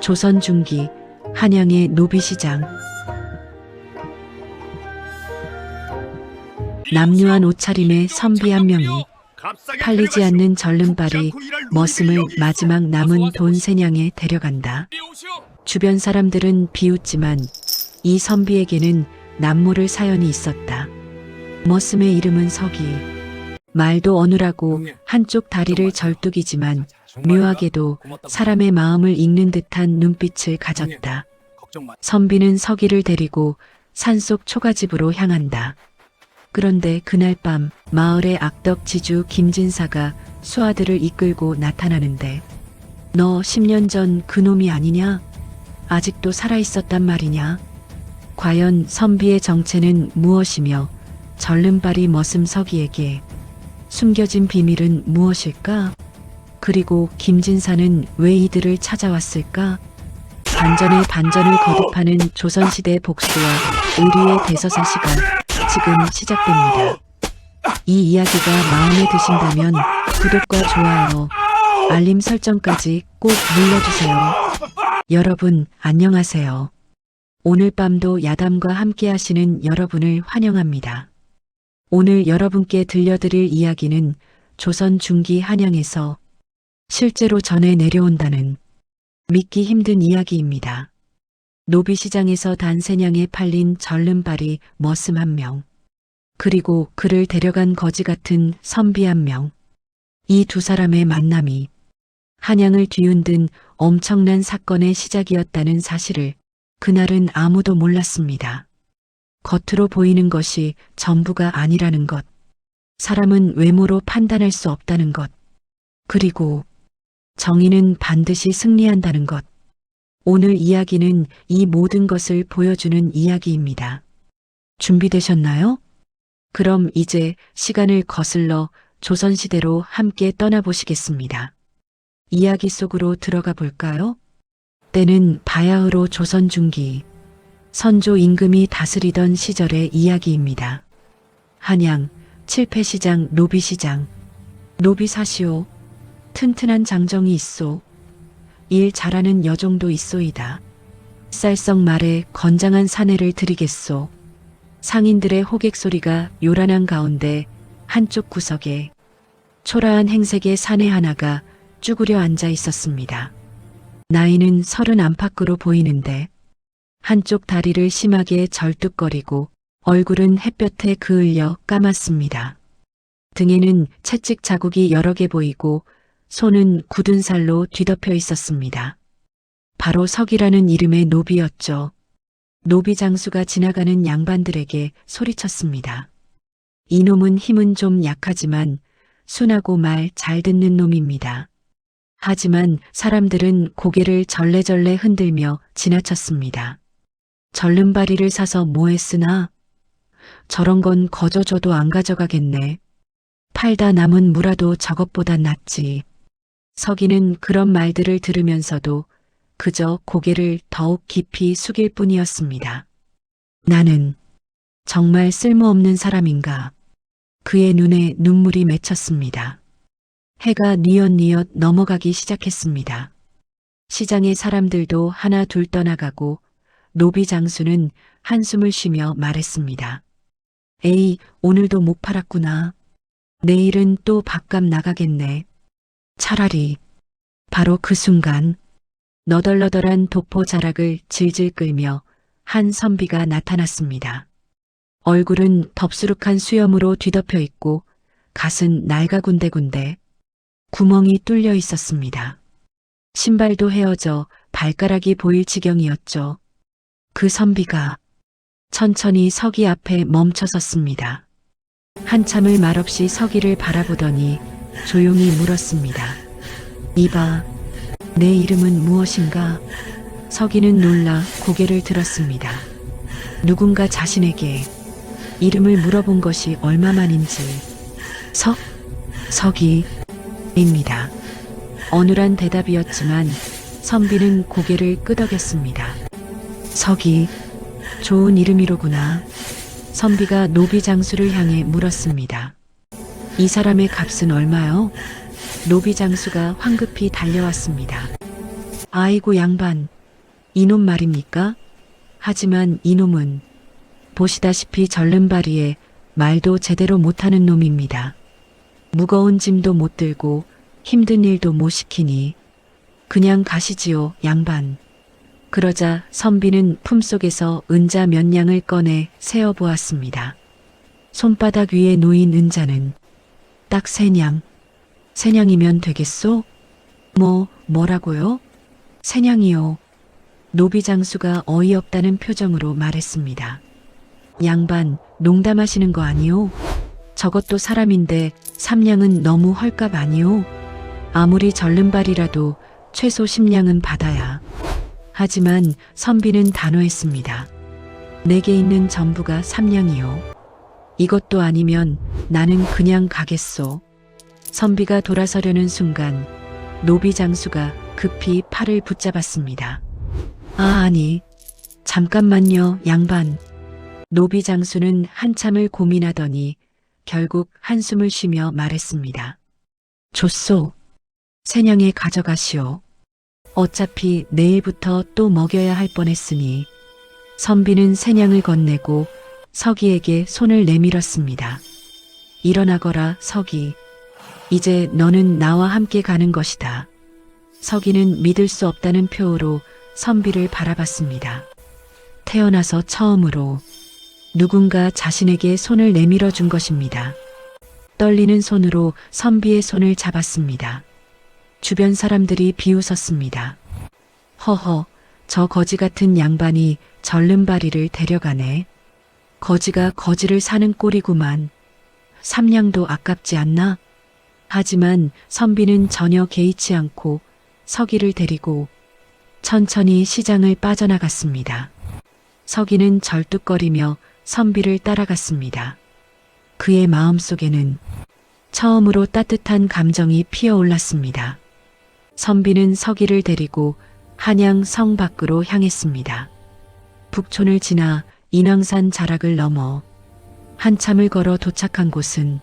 조선 중기 한양의 노비시장. 남루한 옷차림의 선비 한 명이 팔리지 않는 절름발이 머슴을 마지막 남은 돈 세냥에 데려간다. 주변 사람들은 비웃지만 이 선비에게는 남모를 사연이 있었다. 머슴의 이름은 서기. 말도 어눌하고 한쪽 다리를 절뚝이지만 묘하게도 사람의 마음을 읽는 듯한 눈빛을 가졌다. 선비는 서기를 데리고 산속 초가집으로 향한다. 그런데 그날 밤 마을의 악덕 지주 김진사가 수하들을 이끌고 나타나는데 너 10년 전 그놈이 아니냐? 아직도 살아있었단 말이냐? 과연 선비의 정체는 무엇이며 절름발이 머슴 서기에게 숨겨진 비밀은 무엇일까? 그리고 김진사는 왜 이들을 찾아왔을까? 반전에 반전을 거듭하는 조선시대 복수와 의리의 대서사시가 지금 시작됩니다. 이 이야기가 마음에 드신다면 구독과 좋아요, 알림 설정까지 꼭 눌러주세요. 여러분 안녕하세요. 오늘 밤도 야담과 함께 하시는 여러분을 환영합니다. 오늘 여러분께 들려드릴 이야기는 조선 중기 한양에서 실제로 전해 내려온다는 믿기 힘든 이야기입니다. 노비시장에서 단세냥에 팔린 절름발이 머슴 한 명, 그리고 그를 데려간 거지 같은 선비 한 명. 이 두 사람의 만남이 한양을 뒤흔든 엄청난 사건의 시작이었다는 사실을 그날은 아무도 몰랐습니다. 겉으로 보이는 것이 전부가 아니라는 것, 사람은 외모로 판단할 수 없다는 것, 그리고 정의는 반드시 승리한다는 것. 오늘 이야기는 이 모든 것을 보여주는 이야기입니다. 준비되셨나요? 그럼 이제 시간을 거슬러 조선시대로 함께 떠나보시겠습니다. 이야기 속으로 들어가 볼까요? 때는 바야흐로 조선 중기, 선조 임금이 다스리던 시절의 이야기입니다. 한양 칠패시장 노비시장. 노비사시오. 튼튼한 장정이 있소. 일 잘하는 여종도 있소이다. 쌀썩 말에 건장한 사내를 드리겠소. 상인들의 호객 소리가 요란한 가운데 한쪽 구석에 초라한 행색의 사내 하나가 쭈그려 앉아 있었습니다. 나이는 30 안팎으로 보이는데 한쪽 다리를 심하게 절뚝거리고 얼굴은 햇볕에 그을려 까맣습니다. 등에는 채찍 자국이 여러 개 보이고 손은 굳은 살로 뒤덮여 있었습니다. 바로 석이라는 이름의 노비였죠. 노비 장수가 지나가는 양반들에게 소리쳤습니다. 이놈은 힘은 좀 약하지만 순하고 말 잘 듣는 놈입니다. 하지만 사람들은 고개를 절레절레 흔들며 지나쳤습니다. 절름발이를 사서 뭐 했으나? 저런 건 거저 줘도 안 가져가겠네. 팔다 남은 무라도 저것보단 낫지. 서기는 그런 말들을 들으면서도 그저 고개를 더욱 깊이 숙일 뿐이었습니다. 나는 정말 쓸모없는 사람인가? 그의 눈에 눈물이 맺혔습니다. 해가 뉘엿뉘엿 넘어가기 시작했습니다. 시장의 사람들도 하나 둘 떠나가고 노비 장수는 한숨을 쉬며 말했습니다. 에이, 오늘도 못 팔았구나. 내일은 또 밥값 나가겠네. 차라리. 바로 그 순간 너덜너덜한 도포 자락을 질질 끌며 한 선비가 나타났습니다. 얼굴은 덥수룩한 수염으로 뒤덮여 있고 갓은 낡아군데군데 구멍이 뚫려 있었습니다. 신발도 헤어져 발가락이 보일 지경이었죠. 그 선비가 천천히 서기 앞에 멈춰 섰습니다. 한참을 말없이 서기를 바라보더니 조용히 물었습니다. 이봐, 내 이름은 무엇인가? 서기는 놀라 고개를 들었습니다. 누군가 자신에게 이름을 물어본 것이 얼마만인지. 서기입니다. 어눌한 대답이었지만 선비는 고개를 끄덕였습니다. 서기, 좋은 이름이로구나. 선비가 노비 장수를 향해 물었습니다. 이 사람의 값은 얼마요? 노비 장수가 황급히 달려왔습니다. 아이고 양반, 이놈 말입니까? 하지만 이놈은 보시다시피 절름발이에 말도 제대로 못하는 놈입니다. 무거운 짐도 못 들고 힘든 일도 못 시키니 그냥 가시지요, 양반. 그러자 선비는 품속에서 은자 몇 냥을 꺼내 세어보았습니다. 손바닥 위에 놓인 은자는 딱 3냥. 3냥이면 되겠소? 뭐라고요? 3냥이요. 노비장수가 어이없다는 표정으로 말했습니다. 양반, 농담하시는 거 아니오? 저것도 사람인데 3냥은 너무 헐값 아니오? 아무리 절름발이라도 최소 10냥은 받아야. 하지만 선비는 단호했습니다. 내게 있는 전부가 3냥이요. 이것도 아니면 나는 그냥 가겠소. 선비가 돌아서려는 순간 노비장수가 급히 팔을 붙잡았습니다. 아니, 잠깐만요, 양반. 노비장수는 한참을 고민하더니 결국 한숨을 쉬며 말했습니다. 좋소. 3냥에 가져가시오. 어차피 내일부터 또 먹여야 할 뻔했으니. 선비는 3냥을 건네고 서기에게 손을 내밀었습니다. 일어나거라, 서기. 이제 너는 나와 함께 가는 것이다. 서기는 믿을 수 없다는 표로 선비를 바라봤습니다. 태어나서 처음으로 누군가 자신에게 손을 내밀어 준 것입니다. 떨리는 손으로 선비의 손을 잡았습니다. 주변 사람들이 비웃었습니다. 허허, 저 거지 같은 양반이 절름발이를 데려가네. 거지가 거지를 사는 꼴이구만. 3냥도 아깝지 않나? 하지만 선비는 전혀 개의치 않고 서기를 데리고 천천히 시장을 빠져나갔습니다. 서기는 절뚝거리며 선비를 따라갔습니다. 그의 마음속에는 처음으로 따뜻한 감정이 피어올랐습니다. 선비는 서기를 데리고 한양 성 밖으로 향했습니다. 북촌을 지나 인왕산 자락을 넘어 한참을 걸어 도착한 곳은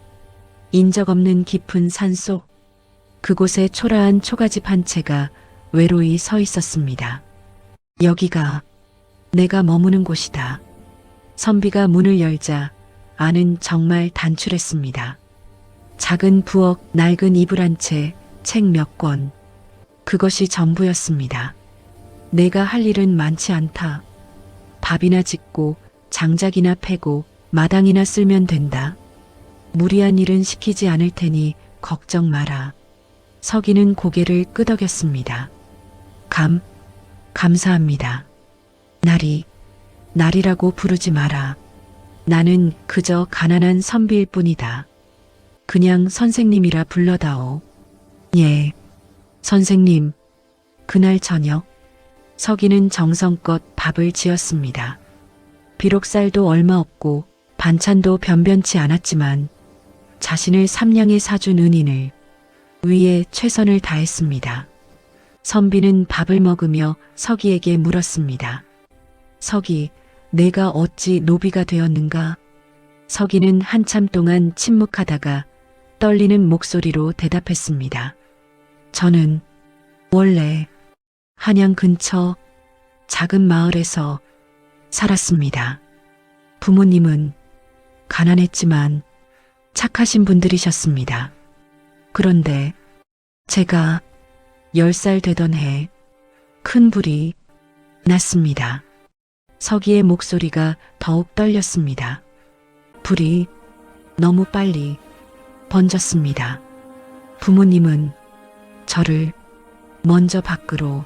인적 없는 깊은 산속. 그곳에 초라한 초가집 한 채가 외로이 서 있었습니다. 여기가 내가 머무는 곳이다. 선비가 문을 열자 안은 정말 단출했습니다. 작은 부엌, 낡은 이불 한 채, 책 몇 권. 그것이 전부였습니다. 내가 할 일은 많지 않다. 밥이나 짓고 장작이나 패고 마당이나 쓸면 된다. 무리한 일은 시키지 않을 테니 걱정 마라. 서기는 고개를 끄덕였습니다. 감사합니다. 날이라고 부르지 마라. 나는 그저 가난한 선비일 뿐이다. 그냥 선생님이라 불러다오. 예, 선생님. 그날 저녁, 서기는 정성껏 밥을 지었습니다. 비록 쌀도 얼마 없고 반찬도 변변치 않았지만 자신을 3냥에 사준 은인을 위해 최선을 다했습니다. 선비는 밥을 먹으며 서기에게 물었습니다. 서기, 내가 어찌 노비가 되었는가? 서기는 한참 동안 침묵하다가 떨리는 목소리로 대답했습니다. 저는 원래 한양 근처 작은 마을에서 살았습니다. 부모님은 가난했지만 착하신 분들이셨습니다. 그런데 제가 10살 되던 해 큰 불이 났습니다. 서기의 목소리가 더욱 떨렸습니다. 불이 너무 빨리 번졌습니다. 부모님은 저를 먼저 밖으로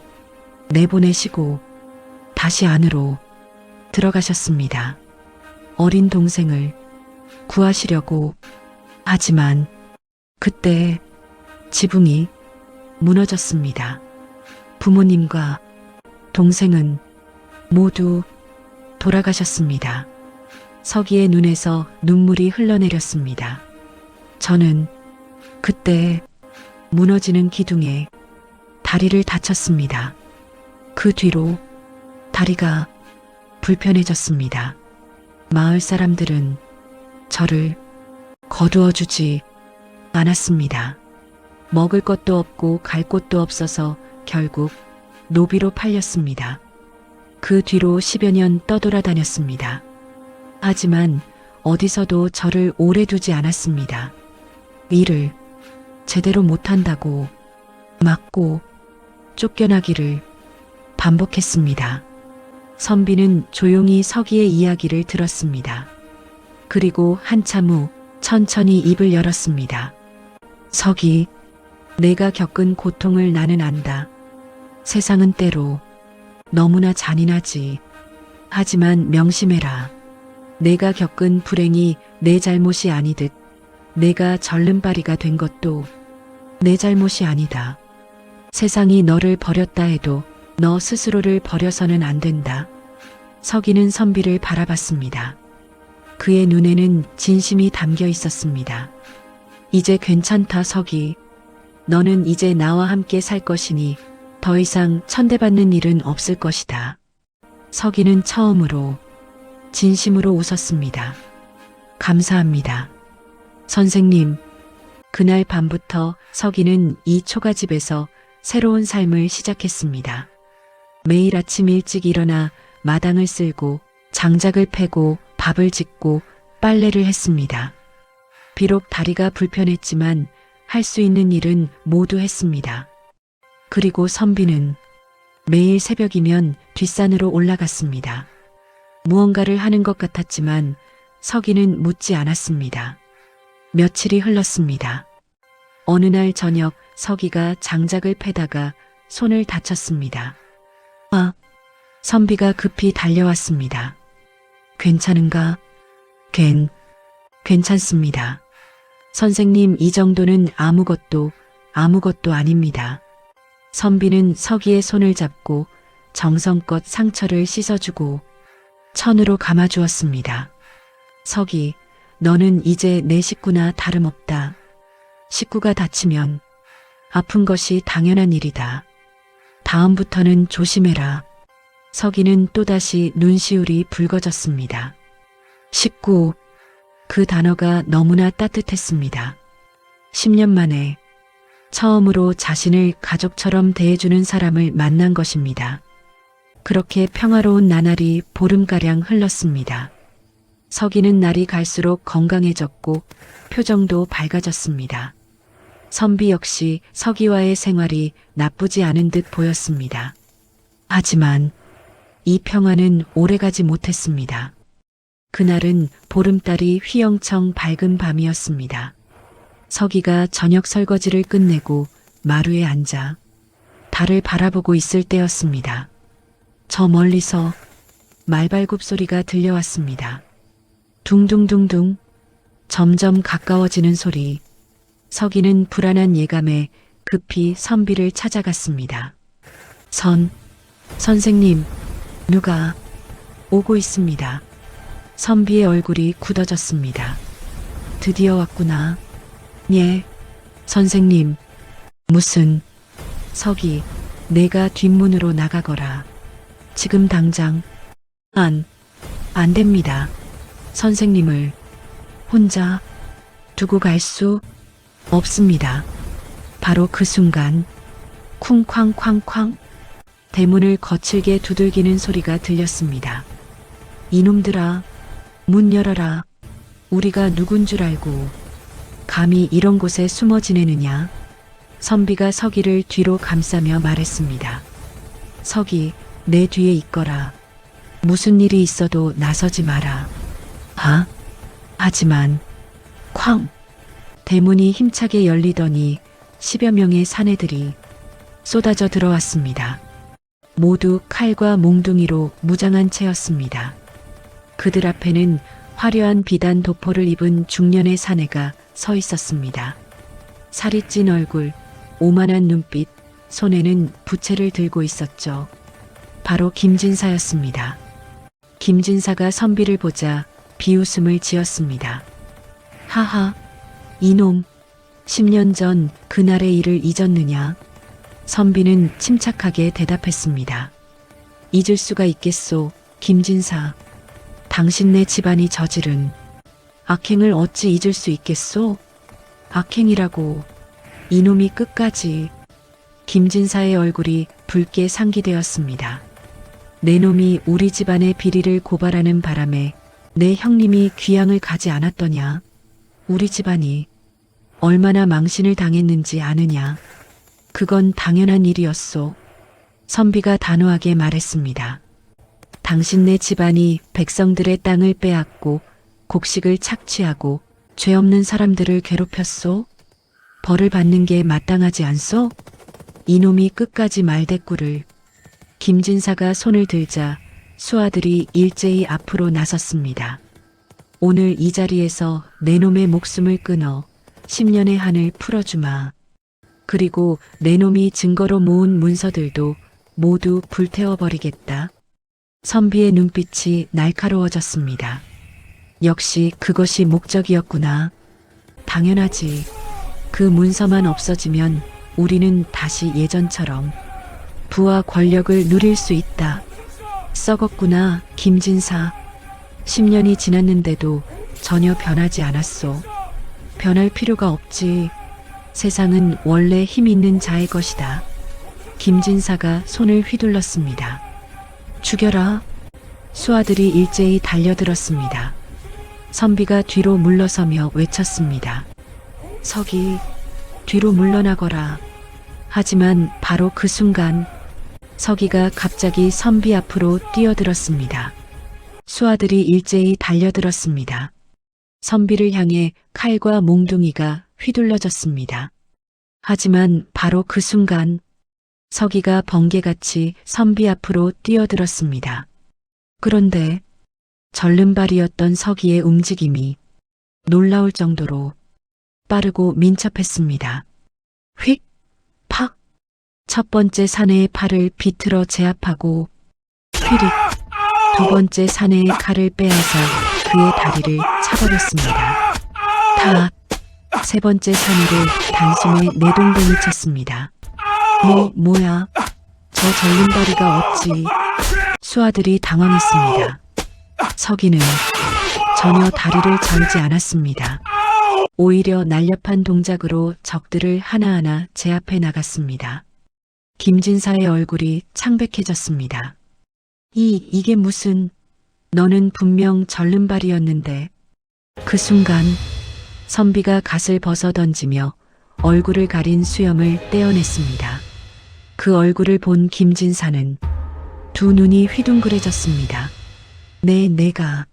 내보내시고 다시 안으로 들어가셨습니다. 어린 동생을 구하시려고. 하지만 그때 지붕이 무너졌습니다. 부모님과 동생은 모두 돌아가셨습니다. 서기의 눈에서 눈물이 흘러내렸습니다. 저는 그때 무너지는 기둥에 다리를 다쳤습니다. 그 뒤로 다리가 불편해졌습니다. 마을 사람들은 저를 거두어 주지 않았습니다. 먹을 것도 없고 갈 곳도 없어서 결국 노비로 팔렸습니다. 그 뒤로 10여 년 떠돌아다녔습니다. 하지만 어디서도 저를 오래 두지 않았습니다. 일을 제대로 못한다고 맞고 쫓겨나기를 반복했습니다. 선비는 조용히 서기의 이야기를 들었습니다. 그리고 한참 후 천천히 입을 열었습니다. 서기, 내가 겪은 고통을 나는 안다. 세상은 때로 너무나 잔인하지. 하지만 명심해라. 내가 겪은 불행이 내 잘못이 아니듯 내가 절름발이가 된 것도 내 잘못이 아니다. 세상이 너를 버렸다 해도 너 스스로를 버려서는 안 된다. 서기는 선비를 바라봤습니다. 그의 눈에는 진심이 담겨 있었습니다. 이제 괜찮다, 서기. 너는 이제 나와 함께 살 것이니 더 이상 천대받는 일은 없을 것이다. 서기는 처음으로 진심으로 웃었습니다. 감사합니다. 선생님, 그날 밤부터 서기는 이 초가집에서 새로운 삶을 시작했습니다. 매일 아침 일찍 일어나 마당을 쓸고 장작을 패고 밥을 짓고 빨래를 했습니다. 비록 다리가 불편했지만 할 수 있는 일은 모두 했습니다. 그리고 선비는 매일 새벽이면 뒷산으로 올라갔습니다. 무언가를 하는 것 같았지만 서기는 묻지 않았습니다. 며칠이 흘렀습니다. 어느 날 저녁 서기가 장작을 패다가 손을 다쳤습니다. 선비가 급히 달려왔습니다. 괜찮은가? 괜찮습니다. 선생님, 이 정도는 아무것도 아닙니다. 선비는 서기의 손을 잡고 정성껏 상처를 씻어주고 천으로 감아주었습니다. 서기, 너는 이제 내 식구나 다름없다. 식구가 다치면 아픈 것이 당연한 일이다. 다음부터는 조심해라. 서기는 또다시 눈시울이 붉어졌습니다. 식구, 그 단어가 너무나 따뜻했습니다. 10년 만에 처음으로 자신을 가족처럼 대해주는 사람을 만난 것입니다. 그렇게 평화로운 나날이 보름가량 흘렀습니다. 서기는 날이 갈수록 건강해졌고 표정도 밝아졌습니다. 선비 역시 서기와의 생활이 나쁘지 않은 듯 보였습니다. 하지만 이 평화는 오래가지 못했습니다. 그날은 보름달이 휘영청 밝은 밤이었습니다. 서기가 저녁 설거지를 끝내고 마루에 앉아 달을 바라보고 있을 때였습니다. 저 멀리서 말발굽 소리가 들려왔습니다. 둥둥둥둥, 점점 가까워지는 소리. 서기는 불안한 예감에 급히 선비를 찾아갔습니다. 선생님, 누가 오고 있습니다. 선비의 얼굴이 굳어졌습니다. 드디어 왔구나. 예, 선생님. 무슨? 서기, 내가 뒷문으로 나가거라. 지금 당장. 안 됩니다. 선생님을 혼자 두고 갈 수 없습니다. 바로 그 순간 쿵쾅쾅쾅 대문을 거칠게 두들기는 소리가 들렸습니다. 이놈들아, 문 열어라. 우리가 누군 줄 알고 감히 이런 곳에 숨어 지내느냐. 선비가 서기를 뒤로 감싸며 말했습니다. 서기, 내 뒤에 있거라. 무슨 일이 있어도 나서지 마라. 하지만 쾅! 대문이 힘차게 열리더니 10여 명의 사내들이 쏟아져 들어왔습니다. 모두 칼과 몽둥이로 무장한 채였습니다. 그들 앞에는 화려한 비단 도포를 입은 중년의 사내가 서 있었습니다. 살이 찐 얼굴, 오만한 눈빛, 손에는 부채를 들고 있었죠. 바로 김진사였습니다. 김진사가 선비를 보자 비웃음을 지었습니다. 하하, 이놈, 10년 전 그날의 일을 잊었느냐? 선비는 침착하게 대답했습니다. 잊을 수가 있겠소, 김진사. 당신네 집안이 저지른 악행을 어찌 잊을 수 있겠소? 악행이라고. 이놈이 끝까지. 김진사의 얼굴이 붉게 상기되었습니다. 내 놈이 우리 집안의 비리를 고발하는 바람에 내 형님이 귀양을 가지 않았더냐. 우리 집안이 얼마나 망신을 당했는지 아느냐. 그건 당연한 일이었소. 선비가 단호하게 말했습니다. 당신네 집안이 백성들의 땅을 빼앗고 곡식을 착취하고 죄 없는 사람들을 괴롭혔소? 벌을 받는 게 마땅하지 않소? 이놈이 끝까지 말대꾸를. 김진사가 손을 들자 수아들이 일제히 앞으로 나섰습니다. 오늘 이 자리에서 내 놈의 목숨을 끊어 10년의 한을 풀어주마. 그리고 내 놈이 증거로 모은 문서들도 모두 불태워버리겠다. 선비의 눈빛이 날카로워졌습니다. 역시 그것이 목적이었구나. 당연하지. 그 문서만 없어지면 우리는 다시 예전처럼 부와 권력을 누릴 수 있다. 썩었구나, 김진사. 10년이 지났는데도 전혀 변하지 않았소. 변할 필요가 없지. 세상은 원래 힘 있는 자의 것이다. 김진사가 손을 휘둘렀습니다. 죽여라. 수아들이 일제히 달려들었습니다. 선비가 뒤로 물러서며 외쳤습니다. 서기, 뒤로 물러나거라. 하지만 바로 그 순간 서기가 갑자기 선비 앞으로 뛰어들었습니다. 수아들이 일제히 달려들었습니다. 선비를 향해 칼과 몽둥이가 휘둘러졌습니다. 하지만 바로 그 순간 서기가 번개같이 선비 앞으로 뛰어들었습니다. 그런데 절름발이었던 서기의 움직임이 놀라울 정도로 빠르고 민첩했습니다. 휙! 팍! 첫 번째 사내의 팔을 비틀어 제압하고 휘릭! 두 번째 사내의 칼을 빼앗아 그의 다리를 차버렸습니다. 다! 세 번째 사내를 단숨에 내동댕이 쳤습니다. 뭐야? 저 절름발이가 어찌? 수아들이 당황했습니다. 서기는 전혀 다리를 절지 않았습니다. 오히려 날렵한 동작으로 적들을 하나하나 제압해 나갔습니다. 김진사의 얼굴이 창백해졌습니다. 이게 무슨, 너는 분명 절름발이었는데. 그 순간 선비가 갓을 벗어 던지며 얼굴을 가린 수염을 떼어냈습니다. 그 얼굴을 본 김진사는 두 눈이 휘둥그레졌습니다. 내가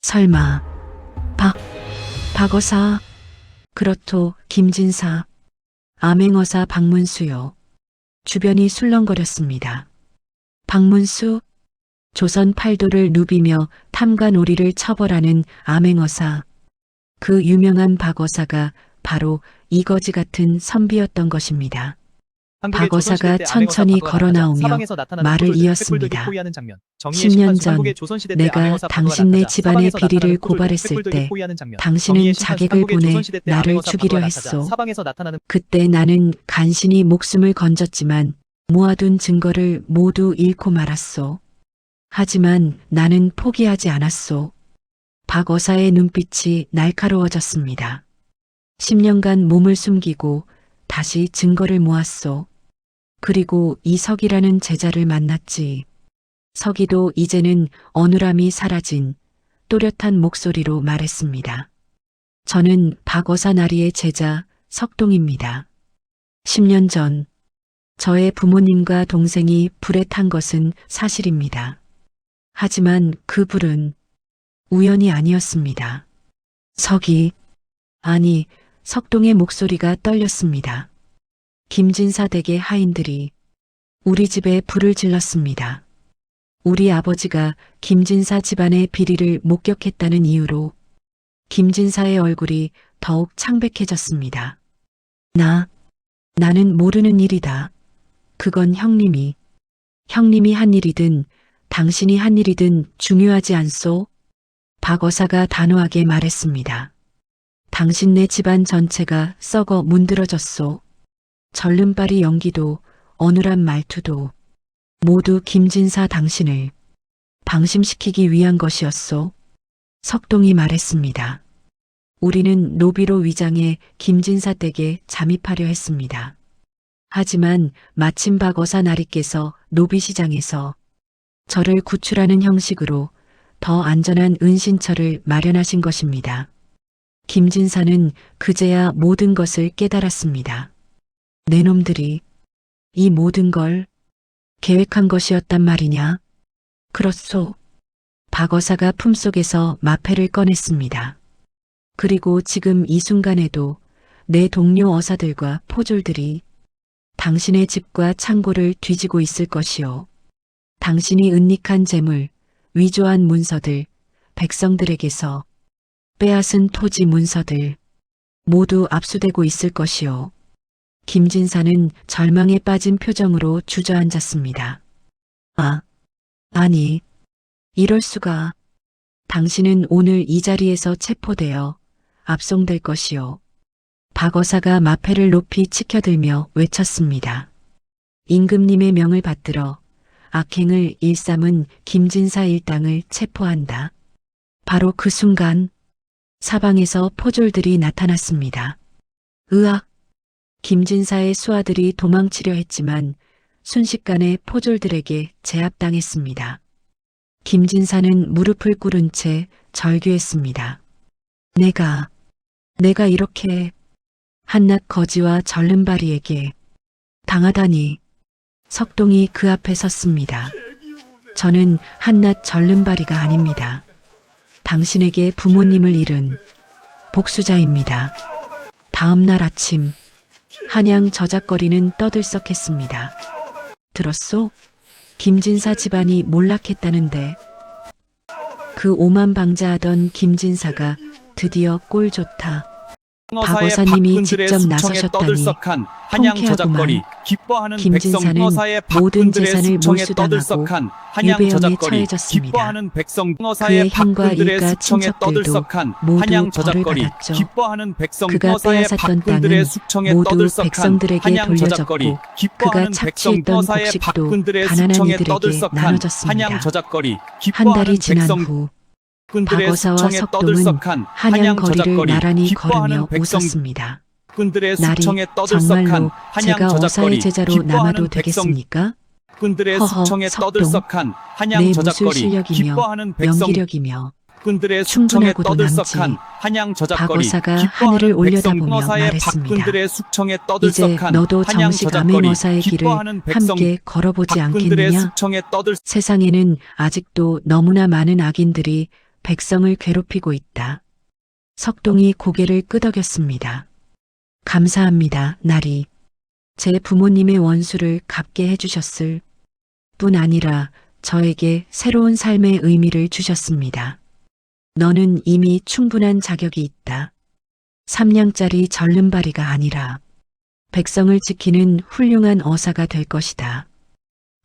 설마 박어사? 그렇소, 김진사. 암행어사 박문수요. 주변이 술렁거렸습니다. 박문수? 조선 팔도를 누비며 탐관오리를 처벌하는 암행어사. 그 유명한 박어사가 바로 이거지 같은 선비였던 것입니다. 박어사가 천천히 걸어 나오며 말을 이었습니다. 10년 전 내가 당신네 집안의 비리를 고발했을 때 당신은 자객을 보내 나를 죽이려 했소. 그때 나는 간신히 목숨을 건졌지만 모아둔 증거를 모두 잃고 말았소. 하지만 나는 포기하지 않았소. 박어사의 눈빛이 날카로워졌습니다. 10년간 몸을 숨기고 다시 증거를 모았소. 그리고 이석이라는 제자를 만났지. 석이도 이제는 어눌함이 사라진 또렷한 목소리로 말했습니다. 저는 박어사 나리의 제자 석동입니다. 10년 전 저의 부모님과 동생이 불에 탄 것은 사실입니다. 하지만 그 불은 우연이 아니었습니다. 석이, 아니, 석동의 목소리가 떨렸습니다. 김진사 댁의 하인들이 우리 집에 불을 질렀습니다. 우리 아버지가 김진사 집안의 비리를 목격했다는 이유로 김진사의 얼굴이 더욱 창백해졌습니다. 나는 모르는 일이다. 그건 형님이 한 일이든 당신이 한 일이든 중요하지 않소? 박어사가 단호하게 말했습니다. 당신네 집안 전체가 썩어 문드러졌소. 절름발이 연기도 어눌한 말투도 모두 김진사 당신을 방심시키기 위한 것이었소. 석동이 말했습니다. 우리는 노비로 위장해 김진사 댁에 잠입하려 했습니다. 하지만 마침 박어사 나리께서 노비시장에서 저를 구출하는 형식으로 더 안전한 은신처를 마련하신 것입니다. 김진사는 그제야 모든 것을 깨달았습니다. 내 놈들이 이 모든 걸 계획한 것이었단 말이냐? 그렇소. 박어사가 품속에서 마패를 꺼냈습니다. 그리고 지금 이 순간에도 내 동료 어사들과 포졸들이 당신의 집과 창고를 뒤지고 있을 것이요. 당신이 은닉한 재물, 위조한 문서들, 백성들에게서 빼앗은 토지 문서들 모두 압수되고 있을 것이요. 김진사는 절망에 빠진 표정으로 주저앉았습니다. 아니, 이럴 수가. 당신은 오늘 이 자리에서 체포되어 압송될 것이요. 박어사가 마패를 높이 치켜들며 외쳤습니다. 임금님의 명을 받들어 악행을 일삼은 김진사 일당을 체포한다. 바로 그 순간 사방에서 포졸들이 나타났습니다. 으악! 김진사의 수하들이 도망치려 했지만 순식간에 포졸들에게 제압당했습니다. 김진사는 무릎을 꿇은 채 절규했습니다. 내가 이렇게 한낱 거지와 절름발이에게 당하다니. 석동이 그 앞에 섰습니다. 저는 한낱 절름발이가 아닙니다. 당신에게 부모님을 잃은 복수자입니다. 다음 날 아침 한양 저작거리는 떠들썩했습니다. 들었소? 김진사 집안이 몰락했다는데. 그 오만방자하던 김진사가 드디어 꼴 좋다. 박어사님이 직접 나서셨다니 통쾌하구만. 김진사는 모든 재산을 몰수당하고 유배형에 처해졌습니다. 그의 형과 일가 친척들도 모두 벌을 받았죠. 그가 빼앗았던 땅은 모두 백성들에게 돌려졌고 그가 착취했던 곡식도 가난한 이들에게 나눠졌습니다. 한 달이 지난 후 박어사와 석동은 한양 거리를 나란히 걸으며 웃었습니다. 날이 정말로 제가 어사의 제자로 남아도 되겠습니까? 허허, 석동, 내 무술 실력이며 연기력이며 충분하고도 남지. 박어사가 하늘을 올려다보며 말했습니다. 이제 너도 정식 암행어사의 길을 함께 걸어보지 않겠느냐? 세상에는 아직도 너무나 많은 악인들이 백성을 괴롭히고 있다. 석동이 고개를 끄덕였습니다. 감사합니다, 나리. 제 부모님의 원수를 갚게 해주셨을 뿐 아니라 저에게 새로운 삶의 의미를 주셨습니다. 너는 이미 충분한 자격이 있다. 3냥짜리 절름발이가 아니라 백성을 지키는 훌륭한 어사가 될 것이다.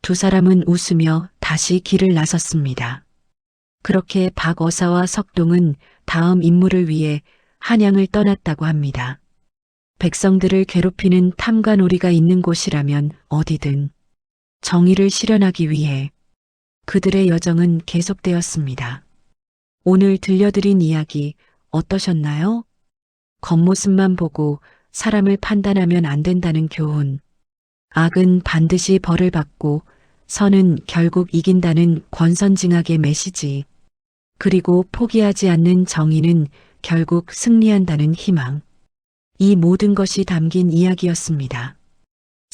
두 사람은 웃으며 다시 길을 나섰습니다. 그렇게 박어사와 석동은 다음 임무를 위해 한양을 떠났다고 합니다. 백성들을 괴롭히는 탐관오리가 있는 곳이라면 어디든 정의를 실현하기 위해 그들의 여정은 계속되었습니다. 오늘 들려드린 이야기 어떠셨나요? 겉모습만 보고 사람을 판단하면 안 된다는 교훈. 악은 반드시 벌을 받고 선은 결국 이긴다는 권선징악의 메시지. 그리고 포기하지 않는 정의는 결국 승리한다는 희망. 이 모든 것이 담긴 이야기였습니다.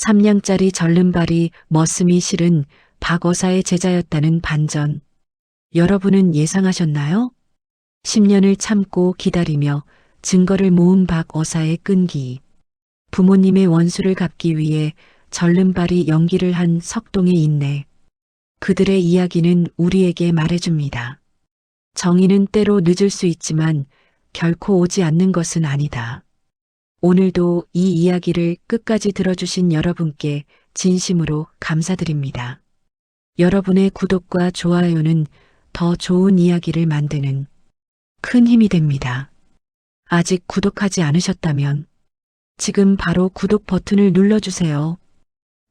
3냥짜리 절름발이 머슴이 실은 박어사의 제자였다는 반전. 여러분은 예상하셨나요? 10년을 참고 기다리며 증거를 모은 박어사의 끈기. 부모님의 원수를 갚기 위해 절름발이 연기를 한 석동의 인내. 그들의 이야기는 우리에게 말해줍니다. 정의는 때로 늦을 수 있지만 결코 오지 않는 것은 아니다. 오늘도 이 이야기를 끝까지 들어주신 여러분께 진심으로 감사드립니다. 여러분의 구독과 좋아요는 더 좋은 이야기를 만드는 큰 힘이 됩니다. 아직 구독하지 않으셨다면 지금 바로 구독 버튼을 눌러주세요.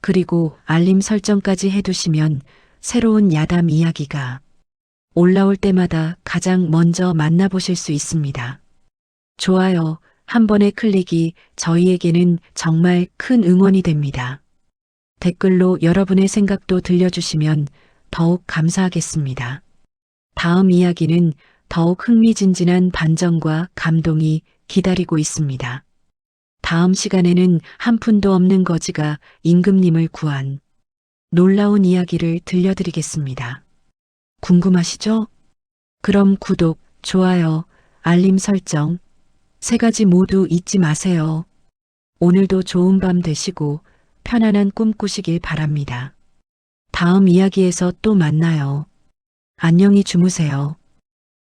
그리고 알림 설정까지 해두시면 새로운 야담 이야기가 올라올 때마다 가장 먼저 만나보실 수 있습니다. 좋아요 한 번의 클릭이 저희에게는 정말 큰 응원이 됩니다. 댓글로 여러분의 생각도 들려주시면 더욱 감사하겠습니다. 다음 이야기는 더욱 흥미진진한 반전과 감동이 기다리고 있습니다. 다음 시간에는 한 푼도 없는 거지가 임금님을 구한 놀라운 이야기를 들려드리겠습니다. 궁금하시죠? 그럼 구독, 좋아요, 알림 설정, 세 가지 모두 잊지 마세요. 오늘도 좋은 밤 되시고 편안한 꿈 꾸시길 바랍니다. 다음 이야기에서 또 만나요. 안녕히 주무세요.